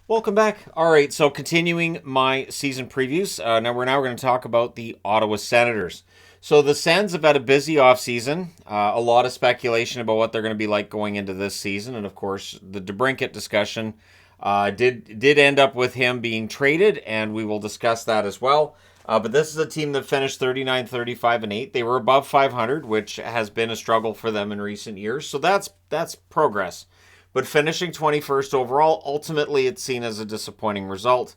Welcome back. All right, so continuing my season previews. Now we're going to talk about the Ottawa Senators. So the Sens have had a busy offseason. A lot of speculation about what they're going to be like going into this season, and of course the DeBrincat discussion did end up with him being traded, and we will discuss that as well. But this is a team that finished 39, 35, and 8. They were above 500, which has been a struggle for them in recent years. So that's progress. But finishing 21st overall, ultimately it's seen as a disappointing result.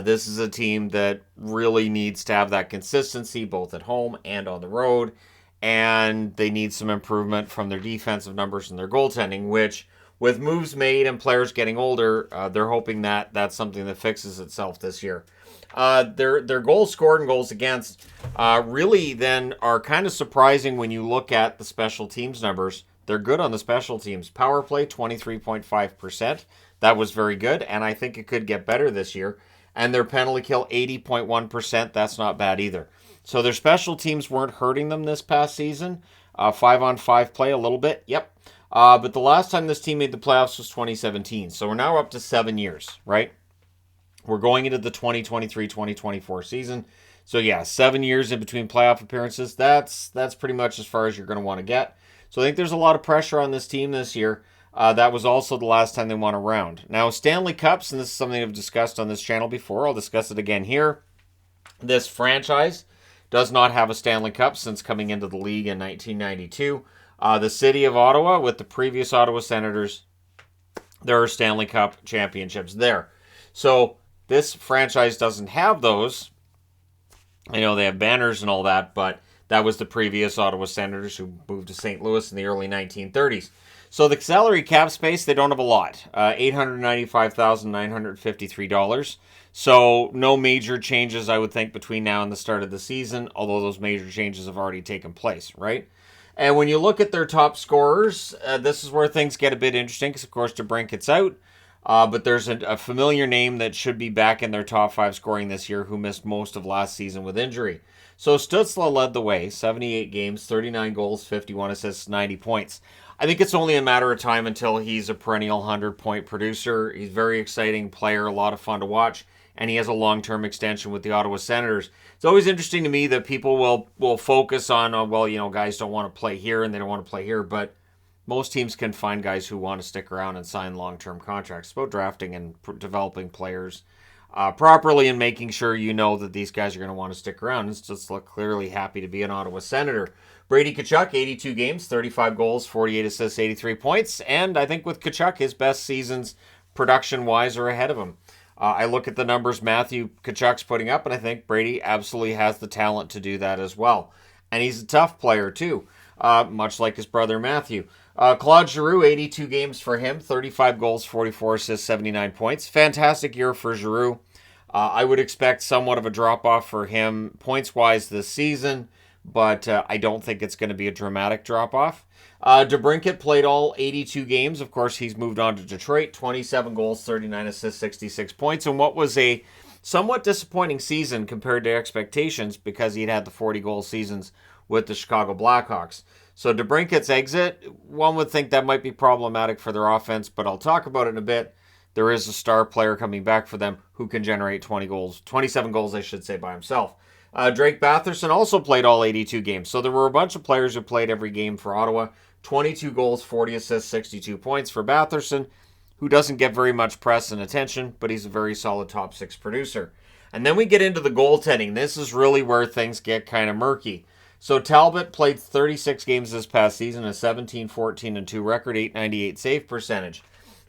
This is a team that really needs to have that consistency both at home and on the road. And they need some improvement from their defensive numbers and their goaltending, which, with moves made and players getting older, they're hoping that that's something that fixes itself this year. Their goals scored and goals against really then are kind of surprising when you look at the special teams numbers. They're good on the special teams. Power play, 23.5%. That was very good, and I think it could get better this year. And their penalty kill, 80.1%. That's not bad either. So their special teams weren't hurting them this past season. 5-on-5 play a little bit, yep. But the last time this team made the playoffs was 2017. So we're now up to 7 years, right? We're going into the 2023-2024 season. So yeah, 7 years in between playoff appearances. That's pretty much as far as you're going to want to get. So I think there's a lot of pressure on this team this year. That was also the last time they won a round. Now, Stanley Cups, and this is something I've discussed on this channel before. I'll discuss it again here. This franchise does not have a Stanley Cup since coming into the league in 1992. The city of Ottawa, with the previous Ottawa Senators, there are Stanley Cup championships there. So this franchise doesn't have those. I know they have banners and all that, but that was the previous Ottawa Senators who moved to St. Louis in the early 1930s. So the salary cap space, they don't have a lot. $895,953. So no major changes, I would think, between now and the start of the season, although those major changes have already taken place, right? And when you look at their top scorers, this is where things get a bit interesting because, of course, DeBrincat's out. But there's a familiar name that should be back in their top 5 scoring this year who missed most of last season with injury. So Stützle led the way, 78 games, 39 goals, 51 assists, 90 points. I think it's only a matter of time until he's a perennial 100-point producer. He's a very exciting player, a lot of fun to watch, and he has a long-term extension with the Ottawa Senators. It's always interesting to me that people will focus on, guys don't want to play here and they don't want to play here, but most teams can find guys who want to stick around and sign long-term contracts. It's about drafting and developing players properly and making sure you know that these guys are going to want to stick around. It's just look clearly happy to be an Ottawa Senator. Brady Tkachuk, 82 games, 35 goals, 48 assists, 83 points. And I think with Tkachuk, his best seasons production-wise are ahead of him. I look at the numbers Matthew Tkachuk's putting up, and I think Brady absolutely has the talent to do that as well. And he's a tough player, too, much like his brother Matthew. Claude Giroux, 82 games for him, 35 goals, 44 assists, 79 points. Fantastic year for Giroux. I would expect somewhat of a drop-off for him points-wise this season, but I don't think it's going to be a dramatic drop-off. DeBrincat played all 82 games. Of course, he's moved on to Detroit, 27 goals, 39 assists, 66 points, and what was a somewhat disappointing season compared to expectations because he'd had the 40-goal seasons with the Chicago Blackhawks. So DeBrincat's exit, one would think that might be problematic for their offense, but I'll talk about it in a bit. There is a star player coming back for them who can generate 27 goals, I should say, by himself. Drake Batherson also played all 82 games. So there were a bunch of players who played every game for Ottawa. 22 goals, 40 assists, 62 points for Batherson, who doesn't get very much press and attention, but he's a very solid top 6 producer. And then we get into the goaltending. This is really where things get kind of murky. So Talbot played 36 games this past season, a 17-14-2 record, 898 save percentage.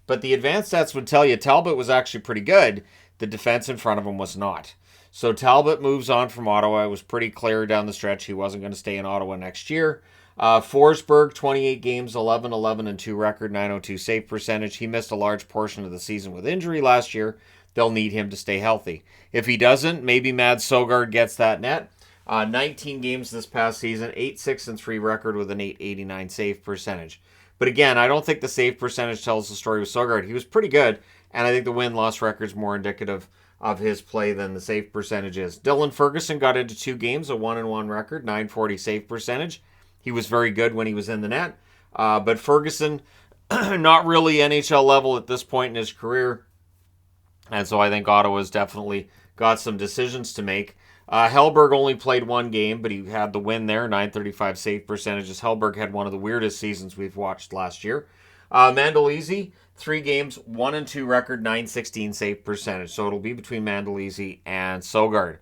But the advanced stats would tell you Talbot was actually pretty good. The defense in front of him was not. So Talbot moves on from Ottawa. It was pretty clear down the stretch he wasn't going to stay in Ottawa next year. Forsberg, 28 games, 11-11-2 record, 902 save percentage. He missed a large portion of the season with injury last year. They'll need him to stay healthy. If he doesn't, maybe Mads Søgaard gets that net. 19 games this past season, 8-6-3 record with an 889 save percentage. But again, I don't think the save percentage tells the story with Søgaard. He was pretty good, and I think the win-loss record is more indicative of his play than the save percentage is. Dylan Ferguson got into 2 games, a 1-1 record, 940 save percentage. He was very good when he was in the net. But Ferguson, not really NHL level at this point in his career. And so I think Ottawa's definitely got some decisions to make. Hellberg only played one game, but he had the win there, 935 save percentages. Hellberg had one of the weirdest seasons we've watched last year. Mandolese, 3 games, 1-2 record, 916 save percentage. So it'll be between Mandolese and Sogard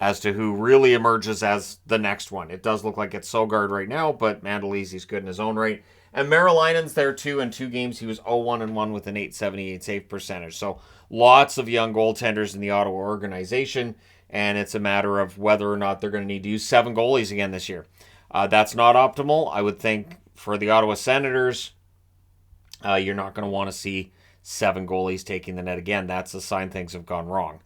as to who really emerges as the next one. It does look like it's Sogard right now, but Mandolise's good in his own right. And Marilainen's there too. In 2 games, he was 0-1-1 with an 878 save percentage. So lots of young goaltenders in the Ottawa organization, and it's a matter of whether or not they're going to need to use 7 goalies again this year. That's not optimal. I would think for the Ottawa Senators, you're not going to want to see 7 goalies taking the net again. That's a sign things have gone wrong.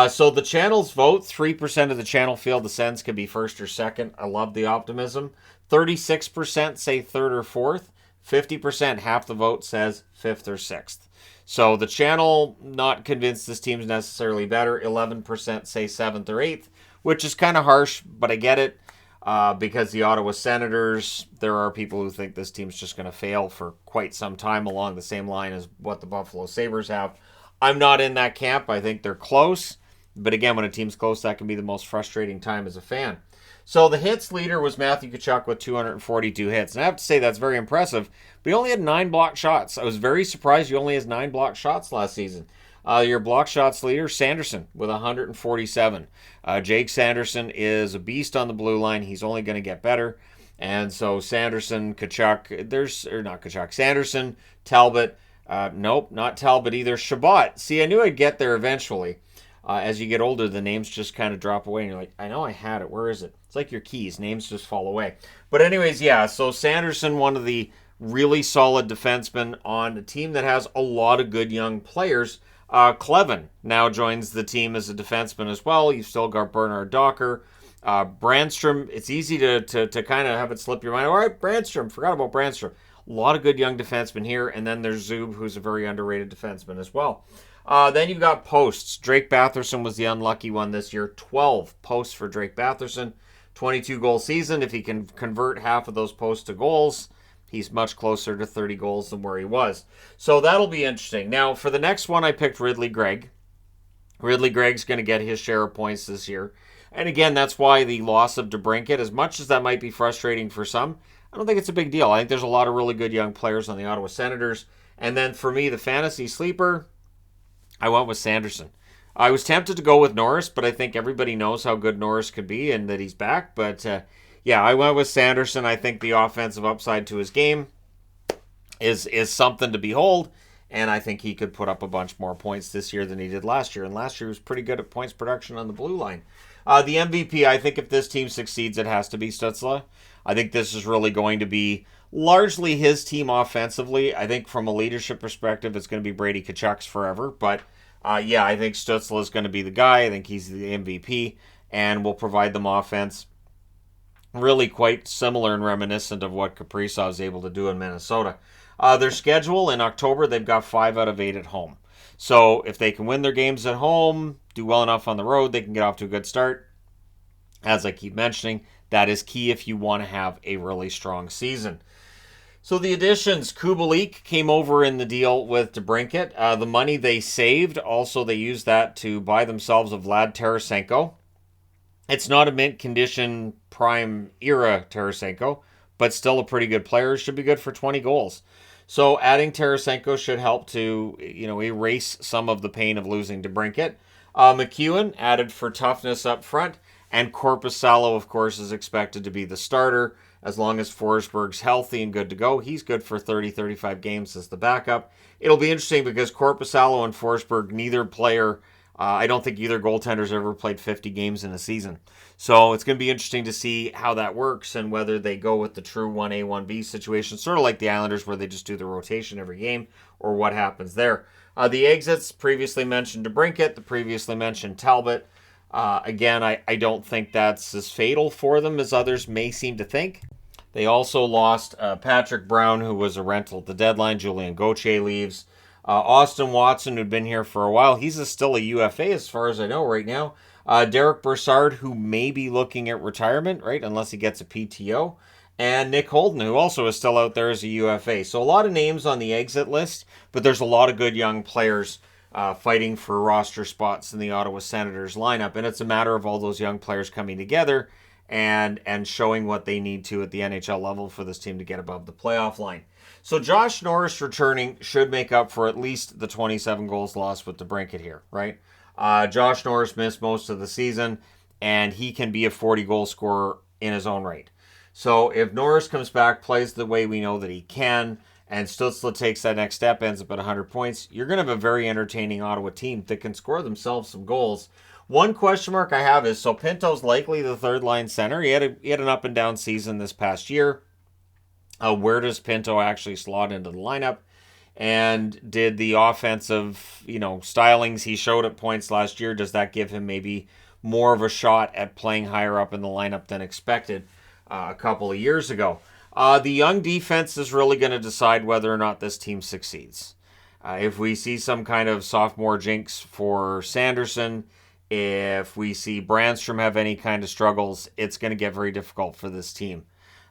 So the channels vote. 3% of the channel feel the Sens can be first or second. I love the optimism. 36% say third or fourth. 50%, half the vote, says fifth or sixth. So the channel, not convinced this team's necessarily better. 11% say seventh or eighth, which is kind of harsh, but I get it. Because the Ottawa Senators, there are people who think this team's just going to fail for quite some time along the same line as what the Buffalo Sabres have. I'm not in that camp. I think they're close. But again, when a team's close, that can be the most frustrating time as a fan. So the hits leader was Matthew Tkachuk with 242 hits. And I have to say that's very impressive. But he only had 9 blocked shots. I was very surprised he only has 9 blocked shots last season. Your block shots leader, Sanderson, with 147. Jake Sanderson is a beast on the blue line. He's only going to get better. And so Sanderson, Tkachuk, Sanderson, Talbot. Nope, not Talbot either. Shabbat. See, I knew I'd get there eventually. As you get older, the names just kind of drop away. And you're like, I know I had it. Where is it? It's like your keys. Names just fall away. But anyways, yeah. So Sanderson, one of the really solid defensemen on a team that has a lot of good young players. Clevin now joins the team as a defenseman as well. You've still got Bernard Docker. Brandstrom, it's easy to kind of have it slip your mind. All right, Brandstrom, forgot about Brandstrom. A lot of good young defensemen here. And then there's Zub, who's a very underrated defenseman as well. Then you've got posts. Drake Batherson was the unlucky one this year. 12 posts for Drake Batherson. 22-goal season. If he can convert half of those posts to goals, he's much closer to 30 goals than where he was. So that'll be interesting. Now, for the next one, I picked Ridley Gregg. Ridley Gregg's going to get his share of points this year. And again, that's why the loss of DeBrincat, as much as that might be frustrating for some, I don't think it's a big deal. I think there's a lot of really good young players on the Ottawa Senators. And then for me, the fantasy sleeper, I went with Sanderson. I was tempted to go with Norris, but I think everybody knows how good Norris could be and that he's back. But yeah, I went with Sanderson. I think the offensive upside to his game is something to behold, and I think he could put up a bunch more points this year than he did last year. And last year he was pretty good at points production on the blue line. The MVP, I think if this team succeeds, it has to be Stützle. I think this is really going to be largely his team offensively. I think from a leadership perspective, it's going to be Brady Tkachuk's forever. But yeah, I think Stützle is going to be the guy. I think he's the MVP and will provide them offense. Really quite similar and reminiscent of what Kaprizov was able to do in Minnesota. Their schedule in October, they've got 5 out of 8 at home. So if they can win their games at home, do well enough on the road, they can get off to a good start. As I keep mentioning, that is key if you want to have a really strong season. So the additions, Kubalik came over in the deal with DeBrincat. The money they saved, also they used that to buy themselves a Vlad Tarasenko. It's not a mint condition prime era Tarasenko, but still a pretty good player. Should be good for 20 goals. So adding Tarasenko should help to, erase some of the pain of losing DeBrincat. McEwen added for toughness up front. And Korpisalo, of course, is expected to be the starter. As long as Forsberg's healthy and good to go, he's good for 30-35 games as the backup. It'll be interesting because Korpisalo and Forsberg, neither player, I don't think either goaltender's ever played 50 games in a season. So it's going to be interesting to see how that works and whether they go with the true 1A, 1B situation, sort of like the Islanders where they just do the rotation every game, or what happens there. The exits, previously mentioned DeBrincat, the previously mentioned Talbot. Again, I don't think that's as fatal for them as others may seem to think. They also lost Patrick Brown, who was a rental at the deadline. Julian Gauthier leaves. Austin Watson, who'd been here for a while, he's still a UFA as far as I know right now. Derek Brassard, who may be looking at retirement, right, unless he gets a PTO. And Nick Holden, who also is still out there as a UFA. So a lot of names on the exit list, but there's a lot of good young players fighting for roster spots in the Ottawa Senators lineup. And it's a matter of all those young players coming together and showing what they need to at the NHL level for this team to get above the playoff line. So Josh Norris returning should make up for at least the 27 goals lost with DeBrincat here, right? Josh Norris missed most of the season, and he can be a 40-goal scorer in his own right. So if Norris comes back, plays the way we know that he can, and Stützle takes that next step, ends up at 100 points, you're going to have a very entertaining Ottawa team that can score themselves some goals. One question mark I have is, so Pinto's likely the third-line center. He had an up-and-down season this past year. Where does Pinto actually slot into the lineup? And did the offensive, stylings he showed at points last year, does that give him maybe more of a shot at playing higher up in the lineup than expected a couple of years ago? The young defense is really going to decide whether or not this team succeeds. If we see some kind of sophomore jinx for Sanderson, if we see Brandstrom have any kind of struggles, it's going to get very difficult for this team.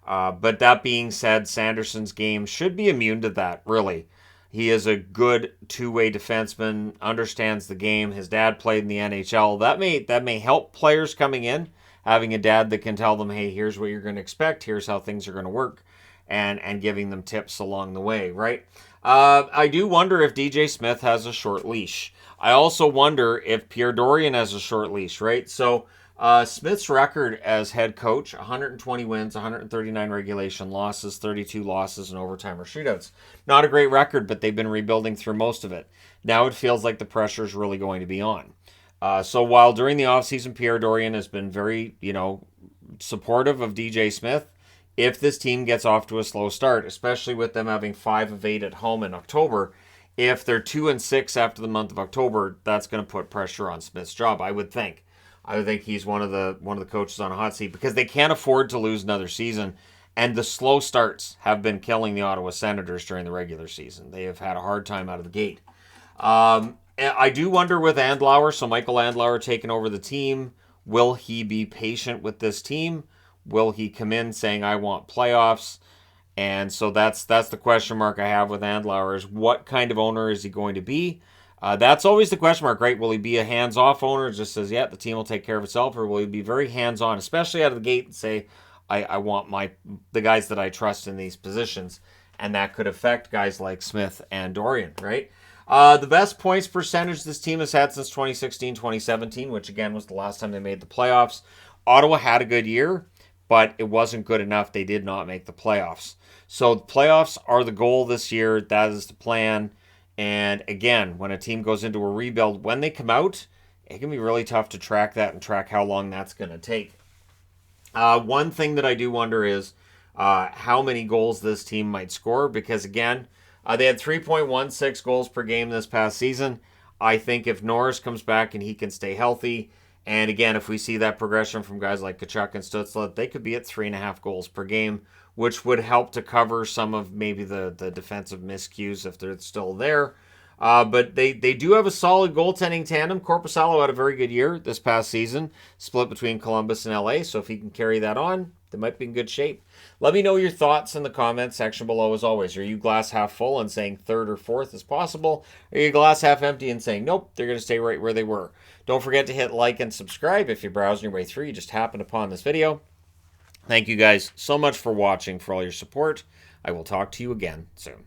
But that being said, Sanderson's game should be immune to that, really. He is a good two-way defenseman, understands the game. His dad played in the NHL. That may help players coming in, having a dad that can tell them, hey, here's what you're going to expect, here's how things are going to work, and giving them tips along the way, right? I do wonder if DJ Smith has a short leash. I also wonder if Pierre Dorion has a short leash, right? So Smith's record as head coach, 120 wins, 139 regulation losses, 32 losses in overtime or shootouts. Not a great record, but they've been rebuilding through most of it. Now it feels like the pressure is really going to be on. So while during the offseason, Pierre Dorion has been very, supportive of DJ Smith, if this team gets off to a slow start, especially with them having 5 of 8 at home in October, if they're 2-6 after the month of October, that's going to put pressure on Smith's job, I would think. I would think he's one of the coaches on a hot seat because they can't afford to lose another season. And the slow starts have been killing the Ottawa Senators during the regular season. They have had a hard time out of the gate. I do wonder with Andlauer, so Michael Andlauer taking over the team, will he be patient with this team? Will he come in saying, I want playoffs? And so that's the question mark I have with Andlauer is what kind of owner is he going to be? That's always the question mark, right? Will he be a hands-off owner, just says, yeah, the team will take care of itself, or will he be very hands-on, especially out of the gate, and say, I want the guys that I trust in these positions, and that could affect guys like Smith and Dorion, right? The best points percentage this team has had since 2016-2017, which again was the last time they made the playoffs. Ottawa had a good year, but it wasn't good enough. They did not make the playoffs. So the playoffs are the goal this year. That is the plan. And again, when a team goes into a rebuild, when they come out, it can be really tough to track that and track how long that's going to take. One thing that I do wonder is how many goals this team might score, because again, they had 3.16 goals per game this past season. I think if Norris comes back and he can stay healthy, and again, if we see that progression from guys like Tkachuk and Stützle, they could be at 3.5 goals per game, which would help to cover some of maybe the defensive miscues if they're still there. But they do have a solid goaltending tandem. Korpisalo had a very good year this past season, split between Columbus and LA, so if he can carry that on, they might be in good shape. Let me know your thoughts in the comments section below as always. Are you glass half full and saying third or fourth is possible? Or are you glass half empty and saying, nope, they're going to stay right where they were? Don't forget to hit like and subscribe if you're browsing your way through. You just happened upon this video. Thank you guys so much for watching, for all your support. I will talk to you again soon.